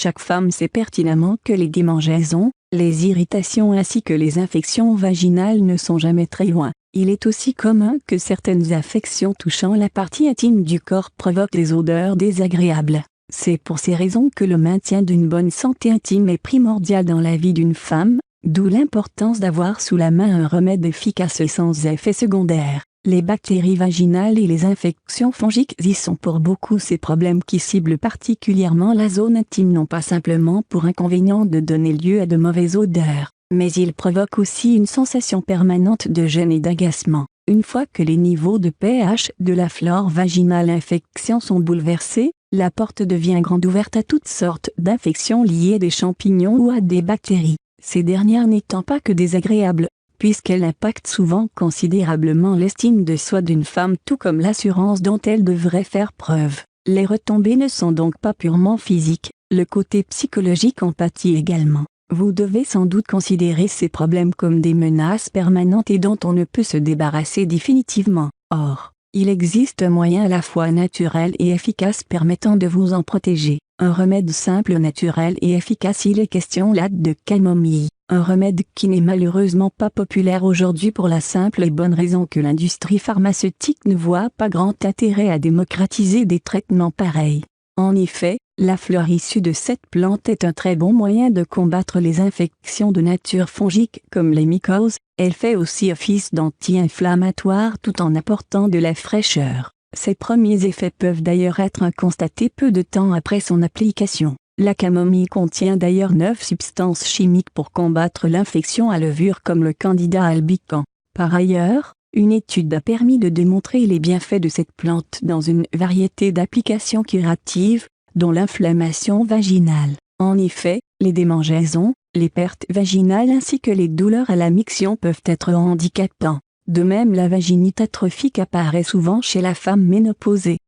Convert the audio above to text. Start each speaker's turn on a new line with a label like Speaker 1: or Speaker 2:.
Speaker 1: Chaque femme sait pertinemment que les démangeaisons, les irritations ainsi que les infections vaginales ne sont jamais très loin. Il est aussi commun que certaines affections touchant la partie intime du corps provoquent des odeurs désagréables. C'est pour ces raisons que le maintien d'une bonne santé intime est primordial dans la vie d'une femme, d'où l'importance d'avoir sous la main un remède efficace et sans effet secondaire. Les bactéries vaginales et les infections fongiques y sont pour beaucoup. Ces problèmes qui ciblent particulièrement la zone intime n'ont pas simplement pour inconvénient de donner lieu à de mauvaises odeurs, mais ils provoquent aussi une sensation permanente de gêne et d'agacement. Une fois que les niveaux de pH de la flore vaginale infection sont bouleversés, la porte devient grande ouverte à toutes sortes d'infections liées à des champignons ou à des bactéries. Ces dernières n'étant pas que désagréables, puisqu'elles impactent souvent considérablement l'estime de soi d'une femme tout comme l'assurance dont elle devrait faire preuve. Les retombées ne sont donc pas purement physiques, le côté psychologique en pâtit également. Vous devez sans doute considérer ces problèmes comme des menaces permanentes et dont on ne peut se débarrasser définitivement. Or, il existe un moyen à la fois naturel et efficace permettant de vous en protéger. Un remède simple, naturel et efficace. Il est question là de camomille. Un remède qui n'est malheureusement pas populaire aujourd'hui pour la simple et bonne raison que l'industrie pharmaceutique ne voit pas grand intérêt à démocratiser des traitements pareils. En effet, la fleur issue de cette plante est un très bon moyen de combattre les infections de nature fongique comme les mycoses. Elle fait aussi office d'anti-inflammatoire tout en apportant de la fraîcheur. Ses premiers effets peuvent d'ailleurs être constatés peu de temps après son application. La camomille contient d'ailleurs 9 substances chimiques pour combattre l'infection à levure comme le Candida albicans. Par ailleurs, une étude a permis de démontrer les bienfaits de cette plante dans une variété d'applications curatives, dont l'inflammation vaginale. En effet, les démangeaisons, les pertes vaginales ainsi que les douleurs à la miction peuvent être handicapants. De même, la vaginite atrophique apparaît souvent chez la femme ménopausée.